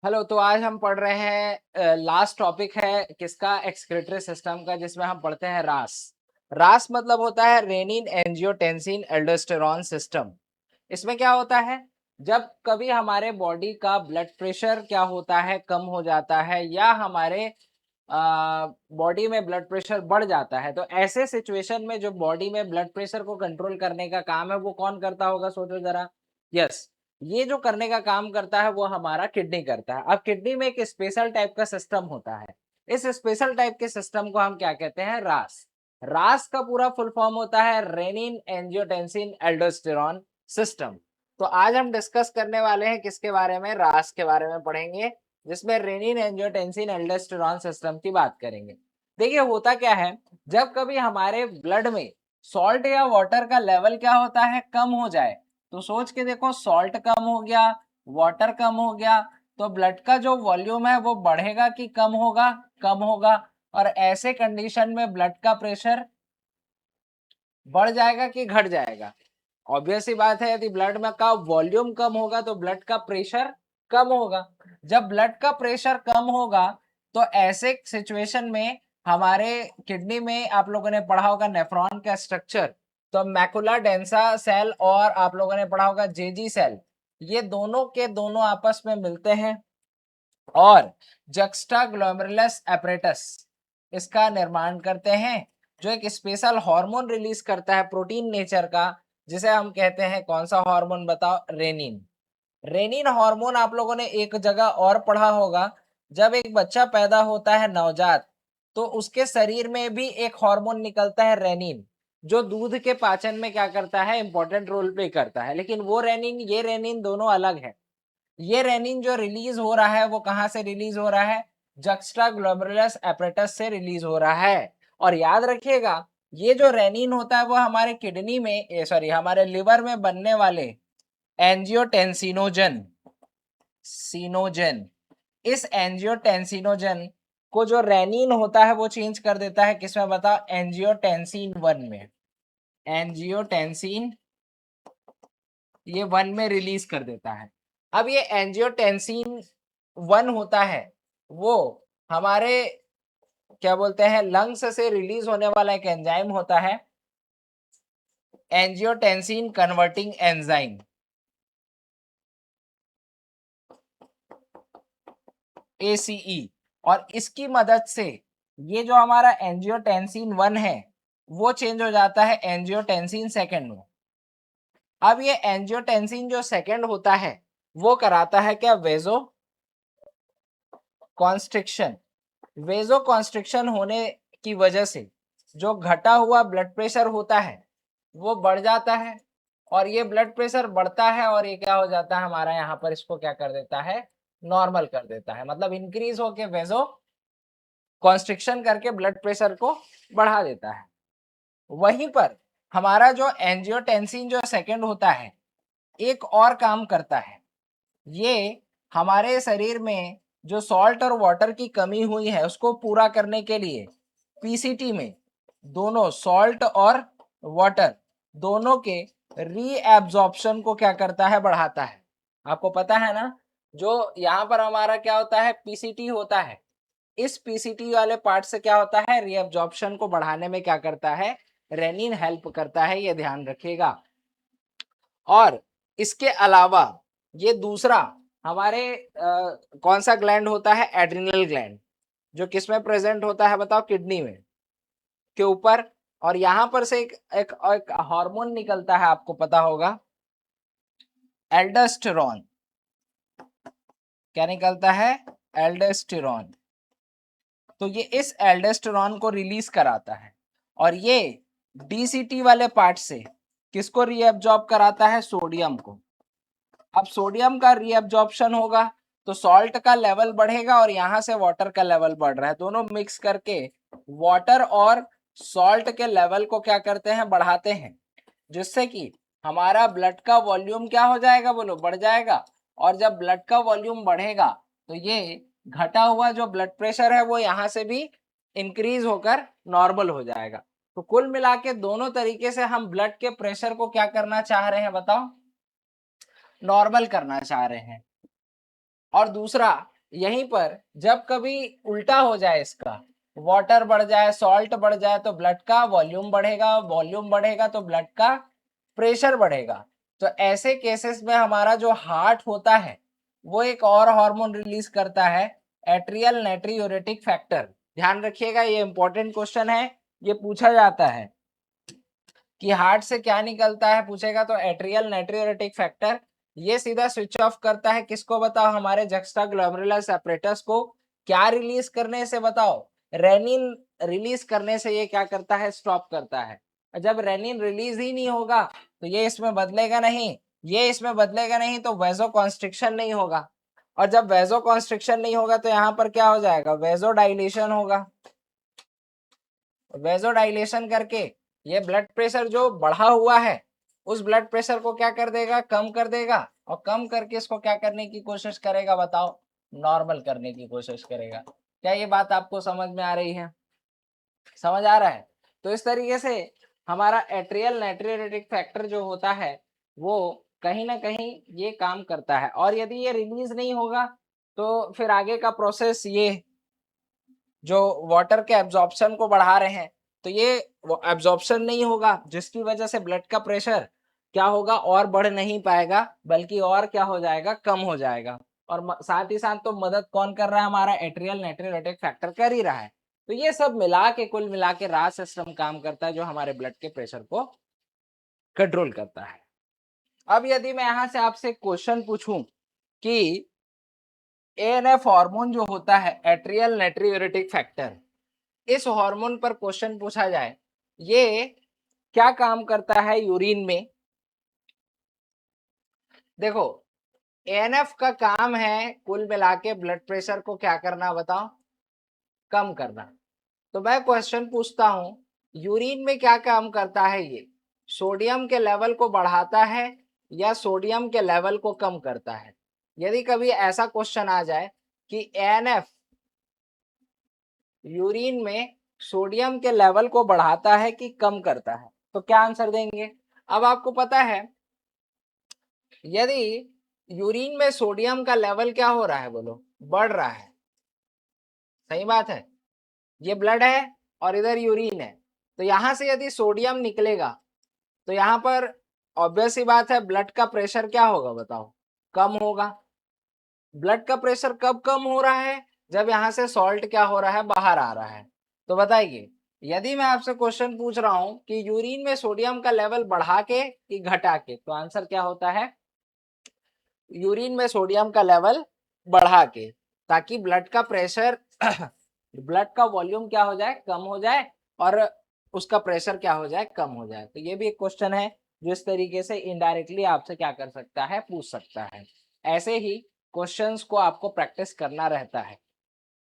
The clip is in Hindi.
हेलो। तो आज हम पढ़ रहे हैं, लास्ट टॉपिक है किसका, एक्सक्रीटरी सिस्टम का, जिसमें हम पढ़ते हैं रास। रास मतलब होता है रेनिन एंजियोटेंसिन एल्डोस्टेरॉन सिस्टम। इसमें क्या होता है, जब कभी हमारे बॉडी का ब्लड प्रेशर क्या होता है, कम हो जाता है, या हमारे बॉडी में ब्लड प्रेशर बढ़ जाता है, तो ऐसे सिचुएशन में जो बॉडी में ब्लड प्रेशर को कंट्रोल करने का काम है वो कौन करता होगा, सोचो जरा। यस, ये जो करने का काम करता है वो हमारा किडनी करता है। अब किडनी में एक स्पेशल टाइप का सिस्टम होता है। इस स्पेशल टाइप के सिस्टम को हम क्या कहते हैं, रास। रास का पूरा फुल फॉर्म होता है रेनिन एंजियोटेंसिन एल्डोस्टेरॉन सिस्टम। तो आज हम डिस्कस करने वाले हैं किसके बारे में, रास के बारे में पढ़ेंगे, जिसमें रेनिन एंजियोटेंसिन एल्डोस्टेरॉन सिस्टम की बात करेंगे। देखिए होता क्या है, जब कभी हमारे ब्लड में सॉल्ट या वाटर का लेवल क्या होता है, कम हो जाए, तो सोच के देखो, सॉल्ट कम हो गया, वाटर कम हो गया, तो ब्लड का जो वॉल्यूम है वो बढ़ेगा कि कम होगा, कम होगा। और ऐसे कंडीशन में ब्लड का प्रेशर बढ़ जाएगा कि घट जाएगा। ऑब्वियस सी बात है, यदि ब्लड में का वॉल्यूम कम होगा तो ब्लड का प्रेशर कम होगा। जब ब्लड का प्रेशर कम होगा तो ऐसे सिचुएशन में हमारे किडनी में, आप लोगों ने पढ़ा होगा नेफ्रॉन का स्ट्रक्चर, तो मैकुला डेंसा सेल और आप लोगों ने पढ़ा होगा जेजी सेल, ये दोनों के दोनों आपस में मिलते हैं और जक्स्टा ग्लोमेरुलस एपरेटस इसका निर्माण करते हैं, जो एक स्पेशल हार्मोन रिलीज करता है प्रोटीन नेचर का, जिसे हम कहते हैं, कौन सा हार्मोन बताओ, रेनिन। रेनिन हार्मोन आप लोगों ने एक जगह और पढ़ा होगा, जब एक बच्चा पैदा होता है नवजात, तो उसके शरीर में भी एक हार्मोन निकलता है रेनिन, जो दूध के पाचन में क्या करता है, इंपॉर्टेंट रोल प्ले करता है। लेकिन वो रेनिन, ये रेनिन दोनों अलग है। ये रेनिन जो रिलीज हो रहा है वो कहां से रिलीज हो रहा है, जक्स्टा ग्लोमेरुलस एपरेटस से रिलीज हो रहा है। और याद रखिएगा, ये जो रेनिन होता है वो हमारे किडनी में, सॉरी, हमारे लिवर में बनने वाले एंजियोटेंसिनोजन सीनोजन, इस एंजियोटेंसिनोजन को जो रेनिन होता है वो चेंज कर देता है किसमें बताओ, एंजियोटेंसिन 1 में। एंजियोटेंसिन ये 1 में रिलीज कर देता है। अब ये एंजियोटेंसिन 1 होता है, वो हमारे क्या बोलते हैं, लंग्स से रिलीज होने वाला एक एंजाइम होता है, एंजियोटेंसिन कन्वर्टिंग एंजाइम, ACE। और इसकी मदद से ये जो हमारा एंजियोटेंसिन 1 है वो चेंज हो जाता है एंजियोटेंसिन 2 में। अब ये एंजियोटेंसिन जो 2 होता है वो कराता है क्या, वेजो कॉन्स्ट्रिक्शन। वेजो कॉन्स्ट्रिक्शन होने की वजह से जो घटा हुआ ब्लड प्रेशर होता है वो बढ़ जाता है, और ये ब्लड प्रेशर बढ़ता है और ये क्या हो जाता है हमारा, यहाँ पर इसको क्या कर देता है, नॉर्मल कर देता है। मतलब इंक्रीज होके वेजो कॉन्स्ट्रिक्शन करके ब्लड प्रेशर को बढ़ा देता है। वहीं पर हमारा जो एंजियोटेंसिन जो 2 होता है, एक और काम करता है। ये हमारे शरीर में जो सॉल्ट और वाटर की कमी हुई है उसको पूरा करने के लिए पीसीटी में दोनों सॉल्ट और वाटर दोनों के रीएब्जॉर्प्शन को क्या करता है, बढ़ाता है। आपको पता है ना, जो यहाँ पर हमारा क्या होता है, पीसीटी होता है, इस पीसीटी वाले पार्ट से क्या होता है, रीअब्जॉर्प्शन को बढ़ाने में क्या करता है, रेनिन हेल्प करता है, ये ध्यान रखिएगा। और इसके अलावा ये दूसरा हमारे कौन सा ग्लैंड होता है, एड्रिनल ग्लैंड, जो किसमें प्रेजेंट होता है बताओ, किडनी में के ऊपर। और यहां पर से एक हार्मोन निकलता है, आपको पता होगा, एल्डोस्टेरॉन। क्या निकलता है, एल्डोस्टेरॉन। तो ये इस एल्डोस्टेरॉन को रिलीज कराता है, और ये डीसीटी वाले पार्ट से किसको रीअब्जॉर्ब कराता है, सोडियम को। अब सोडियम का रीअब्जॉर्प्शन होगा तो सॉल्ट का लेवल बढ़ेगा और यहां से वाटर का लेवल बढ़ रहा है, दोनों मिक्स करके वाटर और सॉल्ट के लेवल को क्या करते हैं, बढ़ाते हैं, जिससे कि हमारा ब्लड का वॉल्यूम क्या हो जाएगा, बोलो, बढ़ जाएगा। और जब ब्लड का वॉल्यूम बढ़ेगा तो ये घटा हुआ जो ब्लड प्रेशर है वो यहाँ से भी इंक्रीज होकर नॉर्मल हो जाएगा। तो कुल मिला के दोनों तरीके से हम ब्लड के प्रेशर को क्या करना चाह रहे हैं बताओ, नॉर्मल करना चाह रहे हैं। और दूसरा, यहीं पर जब कभी उल्टा हो जाए, इसका वाटर बढ़ जाए, सॉल्ट बढ़ जाए, तो ब्लड का वॉल्यूम बढ़ेगा, वॉल्यूम बढ़ेगा तो ब्लड का प्रेशर बढ़ेगा। तो ऐसे केसेस में हमारा जो हार्ट होता है वो एक और हार्मोन रिलीज करता है, एट्रियल नाइट्रियूरेटिक फैक्टर। ध्यान रखिएगा, ये इंपॉर्टेंट क्वेश्चन है, ये पूछा जाता है कि हार्ट से क्या निकलता है, पूछेगा तो एट्रियल नाइट्रियूरेटिक फैक्टर। ये सीधा स्विच ऑफ करता है किसको, बताओ, हमारे जक्स्टा ग्लोमेरुलर सेपरेटस को। क्या रिलीज करने से, बताओ, रेनिन रिलीज करने से ये क्या करता है, स्टॉप करता है। जब रेनिन रिलीज ही नहीं होगा तो ये इसमें बदलेगा नहीं, ये इसमें बदलेगा नहीं, तो वेजो कॉन्स्ट्रिक्शन नहीं होगा। और जब वेजो कॉन्स्ट्रिक्शन नहीं होगा तो यहाँ पर क्या हो जाएगा, वेजो डाइलेशन होगा। वेजो डाइलेशन करके ये ब्लड प्रेशर जो बढ़ा हुआ है उस ब्लड प्रेशर को क्या कर देगा, कम कर देगा, और कम करके इसको क्या करने की कोशिश करेगा, बताओ, नॉर्मल करने की कोशिश करेगा। क्या ये बात आपको समझ में आ रही है, समझ आ रहा है? तो इस तरीके से हमारा एट्रियल नाइट्रियूरेटिक फैक्टर जो होता है वो कहीं ना कहीं ये काम करता है, और यदि ये रिलीज नहीं होगा तो फिर आगे का प्रोसेस, ये जो वाटर के एब्जॉर्प्शन को बढ़ा रहे हैं, तो ये एब्जॉर्प्शन नहीं होगा, जिसकी वजह से ब्लड का प्रेशर क्या होगा, और बढ़ नहीं पाएगा, बल्कि और क्या हो जाएगा, कम हो जाएगा। और साथ ही साथ तो मदद कौन कर रहा है, हमारा एट्रियल नाइट्रियूरेटिक फैक्टर कर ही रहा है। तो ये सब मिला के, कुल मिला के रास सिस्टम काम करता है जो हमारे ब्लड के प्रेशर को कंट्रोल करता है। अब यदि मैं यहां से आपसे क्वेश्चन पूछूं कि एएनएफ हार्मोन जो होता है, एट्रियल नाइट्रियूरेटिक फैक्टर, इस हार्मोन पर क्वेश्चन पूछा जाए, ये क्या काम करता है यूरिन में। देखो, एएनएफ का काम है कुल मिला के ब्लड प्रेशर को क्या करना, बताओ, कम करना। तो मैं क्वेश्चन पूछता हूं, यूरिन में क्या काम करता है ये, सोडियम के लेवल को बढ़ाता है या सोडियम के लेवल को कम करता है? यदि कभी ऐसा क्वेश्चन आ जाए कि एएनएफ यूरिन में सोडियम के लेवल को बढ़ाता है कि कम करता है, तो क्या आंसर देंगे? अब आपको पता है, यदि यूरिन में सोडियम का लेवल क्या हो रहा है, बोलो, बढ़ रहा है, सही बात है, ये ब्लड है और इधर यूरिन है, तो यहां से यदि सोडियम निकलेगा तो यहाँ पर ऑब्वियस ही बात है, ब्लड का प्रेशर क्या होगा, बताओ, कम होगा। ब्लड का प्रेशर कब कम हो रहा है, जब यहाँ से सॉल्ट क्या हो रहा है, बाहर आ रहा है। तो बताइए, यदि मैं आपसे क्वेश्चन पूछ रहा हूं कि यूरिन में सोडियम का लेवल बढ़ा के कि घटा के, तो आंसर क्या होता है, यूरिन में सोडियम का लेवल बढ़ा के, ताकि ब्लड का प्रेशर ब्लड का वॉल्यूम क्या हो जाए, कम हो जाए, और उसका प्रेशर क्या हो जाए, कम हो जाए। तो ये भी एक क्वेश्चन है जो इस तरीके से इनडायरेक्टली आपसे क्या कर सकता है, पूछ सकता है। ऐसे ही क्वेश्चंस को आपको प्रैक्टिस करना रहता है।